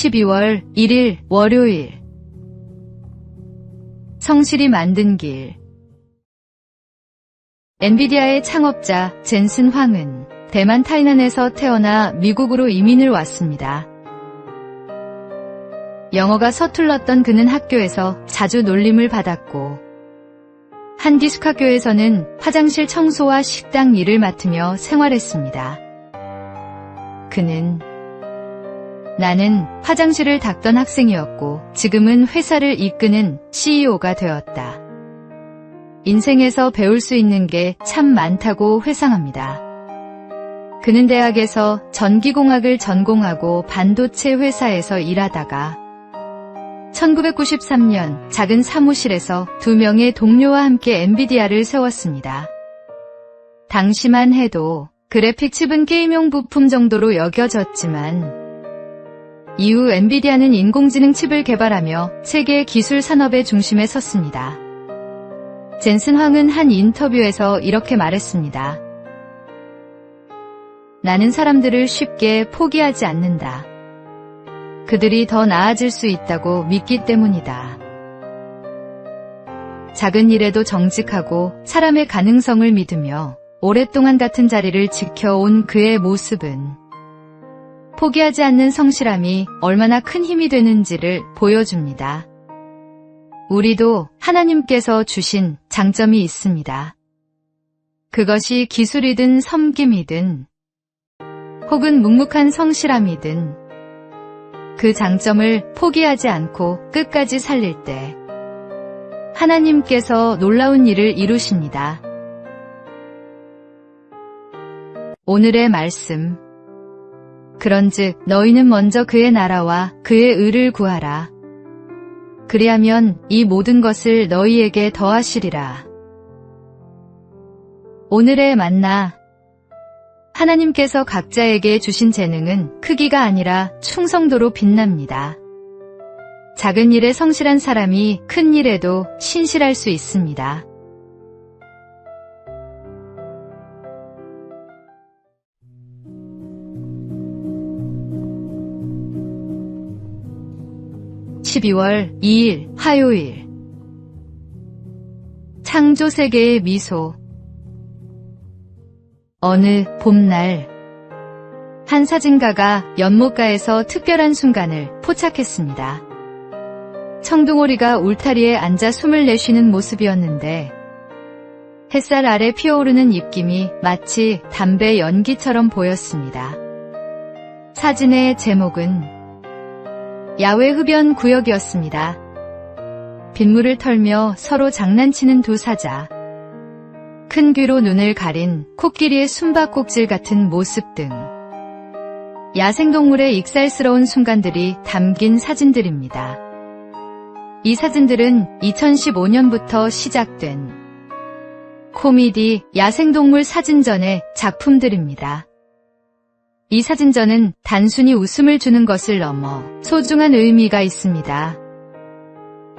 12월 1일 월요일. 성실히 만든 길. 엔비디아의 창업자 젠슨 황은 대만 타이난에서 태어나 미국으로 이민을 왔습니다. 영어가 서툴렀던 그는 학교에서 자주 놀림을 받았고 한 기숙학교에서는 화장실 청소와 식당 일을 맡으며 생활했습니다. 그는 나는 화장실을 닦던 학생이었고 지금은 회사를 이끄는 CEO가 되었다. 인생에서 배울 수 있는 게 참 많다고 회상합니다. 그는 대학에서 전기공학을 전공하고 반도체 회사에서 일하다가 1993년 작은 사무실에서 2명의 동료와 함께 엔비디아를 세웠습니다. 당시만 해도 그래픽 칩은 게임용 부품 정도로 여겨졌지만 이후 엔비디아는 인공지능 칩을 개발하며 세계 기술 산업의 중심에 섰습니다. 젠슨 황은 한 인터뷰에서 이렇게 말했습니다. 나는 사람들을 쉽게 포기하지 않는다. 그들이 더 나아질 수 있다고 믿기 때문이다. 작은 일에도 정직하고 사람의 가능성을 믿으며 오랫동안 같은 자리를 지켜온 그의 모습은 포기하지 않는 성실함이 얼마나 큰 힘이 되는지를 보여줍니다. 우리도 하나님께서 주신 장점이 있습니다. 그것이 기술이든 섬김이든 혹은 묵묵한 성실함이든 그 장점을 포기하지 않고 끝까지 살릴 때 하나님께서 놀라운 일을 이루십니다. 오늘의 말씀. 그런즉 너희는 먼저 그의 나라와 그의 의를 구하라. 그리하면 이 모든 것을 너희에게 더하시리라. 오늘의 만나. 하나님께서 각자에게 주신 재능은 크기가 아니라 충성도로 빛납니다. 작은 일에 성실한 사람이 큰 일에도 신실할 수 있습니다. (12월 2일) 화요일. 창조세계의 미소. 어느 봄날 한 사진가가 연못가에서 특별한 순간을 포착했습니다. 청둥오리가 울타리에 앉아 숨을 내쉬는 모습이었는데 햇살 아래 피어오르는 입김이 마치 담배 연기처럼 보였습니다. 사진의 제목은 야외 흡연 구역이었습니다. 빗물을 털며 서로 장난치는 두 사자, 큰 귀로 눈을 가린 코끼리의 숨바꼭질 같은 모습 등 야생동물의 익살스러운 순간들이 담긴 사진들입니다. 이 사진들은 2015년부터 시작된 코미디 야생동물 사진전의 작품들입니다. 이 사진전은 단순히 웃음을 주는 것을 넘어 소중한 의미가 있습니다.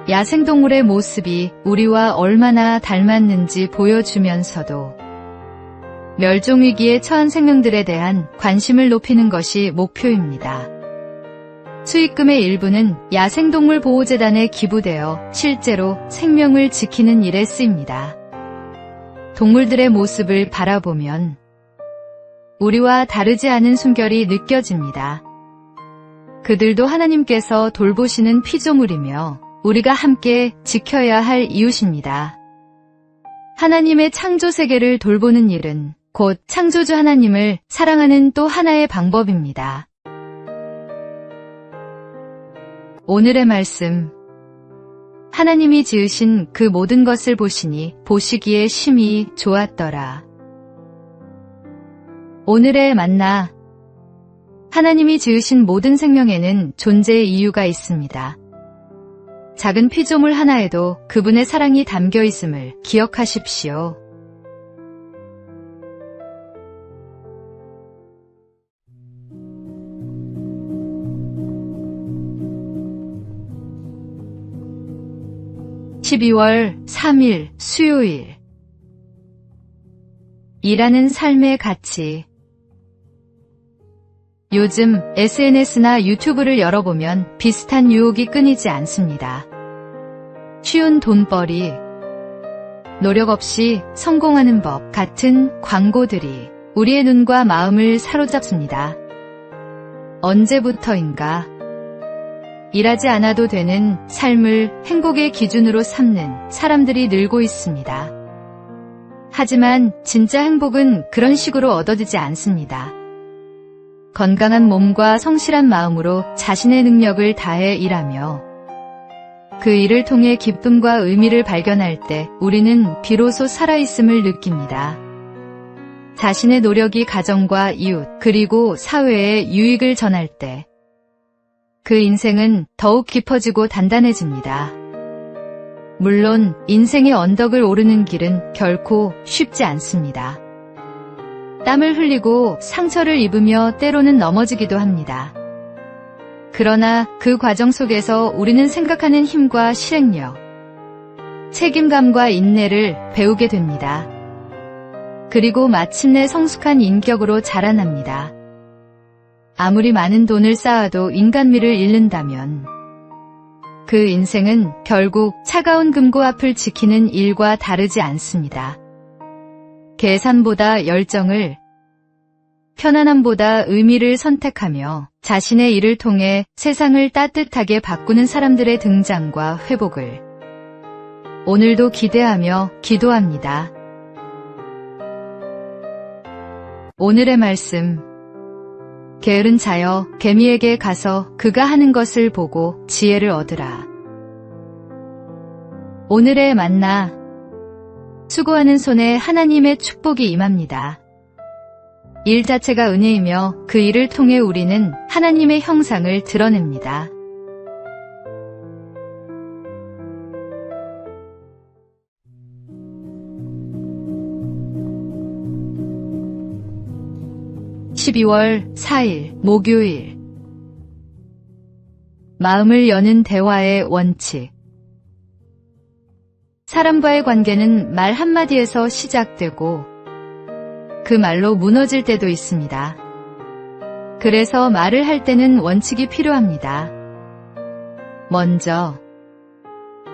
야생동물의 모습이 우리와 얼마나 닮았는지 보여주면서도 멸종위기에 처한 생명들에 대한 관심을 높이는 것이 목표입니다. 수익금의 일부는 야생동물 보호재단에 기부되어 실제로 생명을 지키는 일에 쓰입니다. 동물들의 모습을 바라보면 우리와 다르지 않은 숨결이 느껴집니다. 그들도 하나님께서 돌보시는 피조물이며 우리가 함께 지켜야 할 이웃입니다. 하나님의 창조 세계를 돌보는 일은 곧 창조주 하나님을 사랑하는 또 하나의 방법입니다. 오늘의 말씀. 하나님이 지으신 그 모든 것을 보시니 보시기에 심히 좋았더라. 오늘의 만나. 하나님이 지으신 모든 생명에는 존재의 이유가 있습니다. 작은 피조물 하나에도 그분의 사랑이 담겨 있음을 기억하십시오. (12월 3일) 수요일. 일하는 삶의 가치. 요즘 SNS나 유튜브를 열어보면 비슷한 유혹이 끊이지 않습니다. 쉬운 돈벌이, 노력 없이 성공하는 법 같은 광고들이 우리의 눈과 마음을 사로잡습니다. 언제부터인가 일하지 않아도 되는 삶을 행복의 기준으로 삼는 사람들이 늘고 있습니다. 하지만 진짜 행복은 그런 식으로 얻어지지 않습니다. 건강한 몸과 성실한 마음으로 자신의 능력을 다해 일하며 그 일을 통해 기쁨과 의미를 발견할 때 우리는 비로소 살아있음을 느낍니다. 자신의 노력이 가정과 이웃 그리고 사회에 유익을 전할 때 그 인생은 더욱 깊어지고 단단해집니다. 물론 인생의 언덕을 오르는 길은 결코 쉽지 않습니다. 땀을 흘리고 상처를 입으며 때로는 넘어지기도 합니다. 그러나 그 과정 속에서 우리는 생각하는 힘과 실행력, 책임감과 인내를 배우게 됩니다. 그리고 마침내 성숙한 인격으로 자라납니다. 아무리 많은 돈을 쌓아도 인간미를 잃는다면 그 인생은 결국 차가운 금고 앞을 지키는 일과 다르지 않습니다. 계산보다 열정을, 편안함보다 의미를 선택하며 자신의 일을 통해 세상을 따뜻하게 바꾸는 사람들의 등장과 회복을 오늘도 기대하며 기도합니다. 오늘의 말씀. 게으른 자여 개미에게 가서 그가 하는 것을 보고 지혜를 얻으라. 오늘의 만나. 수고하는 손에 하나님의 축복이 임합니다. 일 자체가 은혜이며 그 일을 통해 우리는 하나님의 형상을 드러냅니다. (12월 4일) 목요일. 마음을 여는 대화의 원칙. 사람과의 관계는 말 한마디에서 시작되고 그 말로 무너질 때도 있습니다. 그래서 말을 할 때는 원칙이 필요합니다. 먼저,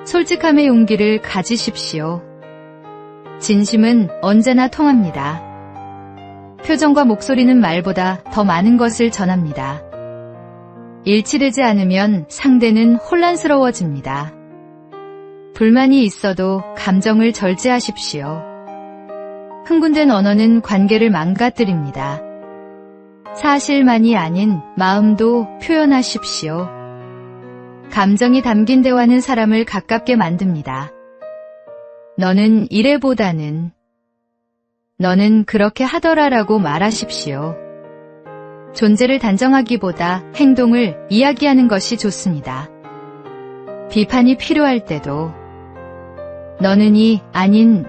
솔직함의 용기를 가지십시오. 진심은 언제나 통합니다. 표정과 목소리는 말보다 더 많은 것을 전합니다. 일치되지 않으면 상대는 혼란스러워집니다. 불만이 있어도 감정을 절제하십시오. 흥분된 언어는 관계를 망가뜨립니다. 사실만이 아닌 마음도 표현하십시오. 감정이 담긴 대화는 사람을 가깝게 만듭니다. 너는 이래보다는 너는 그렇게 하더라라고 말하십시오. 존재를 단정하기보다 행동을 이야기하는 것이 좋습니다. 비판이 필요할 때도 너는이 아닌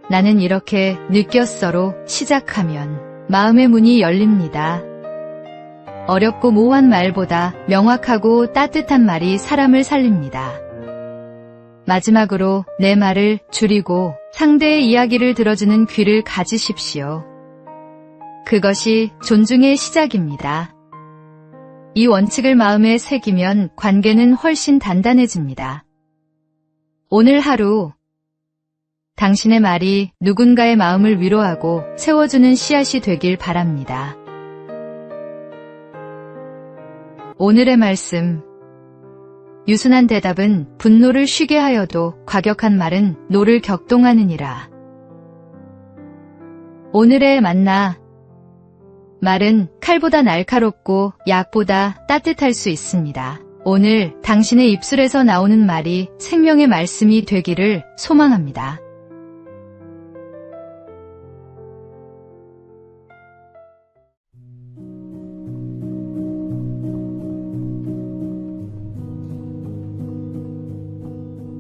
나는 이렇게 느꼈어로 시작하면 마음의 문이 열립니다. 어렵고 모호한 말보다 명확하고 따뜻한 말이 사람을 살립니다. 마지막으로 내 말을 줄이고 상대의 이야기를 들어주는 귀를 가지십시오. 그것이 존중의 시작입니다. 이 원칙을 마음에 새기면 관계는 훨씬 단단해집니다. 오늘 하루 당신의 말이 누군가의 마음을 위로하고 세워주는 씨앗이 되길 바랍니다. 오늘의 말씀. 유순한 대답은 분노를 쉬게 하여도 과격한 말은 노를 격동하느니라. 오늘의 만나. 말은 칼보다 날카롭고 약보다 따뜻할 수 있습니다. 오늘 당신의 입술에서 나오는 말이 생명의 말씀이 되기를 소망합니다.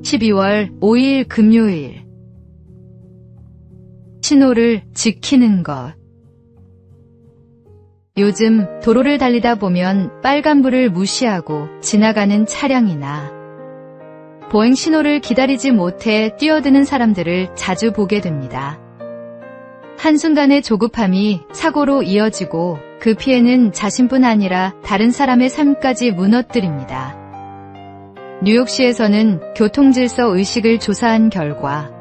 (12월 5일) 금요일. 신호를 지키는 것. 요즘 도로를 달리다 보면 빨간불을 무시하고 지나가는 차량이나 보행 신호를 기다리지 못해 뛰어드는 사람들을 자주 보게 됩니다. 한순간의 조급함이 사고로 이어지고 그 피해는 자신뿐 아니라 다른 사람의 삶까지 무너뜨립니다. 뉴욕시에서는 교통질서 의식을 조사한 결과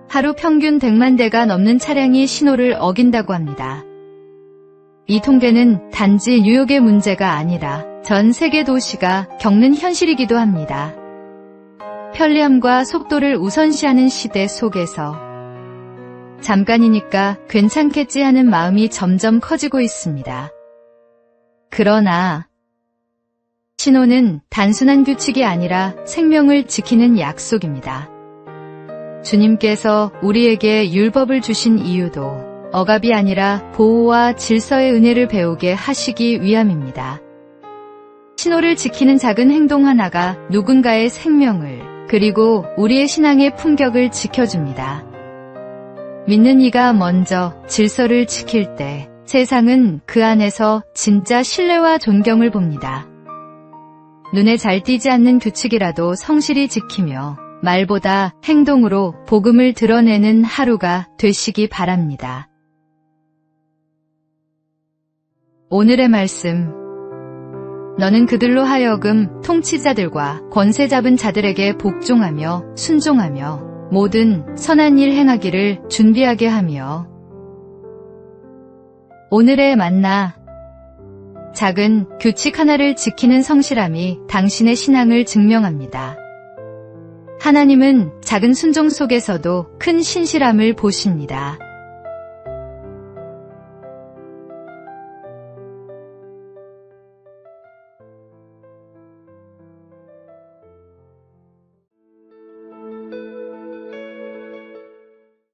하루 평균 100만 대가 넘는 차량이 신호를 어긴다고 합니다. 이 통계는 단지 뉴욕의 문제가 아니라 전 세계 도시가 겪는 현실이기도 합니다. 편리함과 속도를 우선시하는 시대 속에서 잠깐이니까 괜찮겠지 하는 마음이 점점 커지고 있습니다. 그러나 신호는 단순한 규칙이 아니라 생명을 지키는 약속입니다. 주님께서 우리에게 율법을 주신 이유도 억압이 아니라 보호와 질서의 은혜를 배우게 하시기 위함입니다. 신호를 지키는 작은 행동 하나가 누군가의 생명을 그리고 우리의 신앙의 품격을 지켜줍니다. 믿는 이가 먼저 질서를 지킬 때 세상은 그 안에서 진짜 신뢰와 존경을 봅니다. 눈에 잘 띄지 않는 규칙이라도 성실히 지키며 말보다 행동으로 복음을 드러내는 하루가 되시기 바랍니다. 오늘의 말씀. 너는 그들로 하여금 통치자들과 권세 잡은 자들에게 복종하며 순종하며 모든 선한 일 행하기를 준비하게 하며. 오늘의 만나. 작은 규칙 하나를 지키는 성실함이 당신의 신앙을 증명합니다. 하나님은 작은 순종 속에서도 큰 신실함을 보십니다.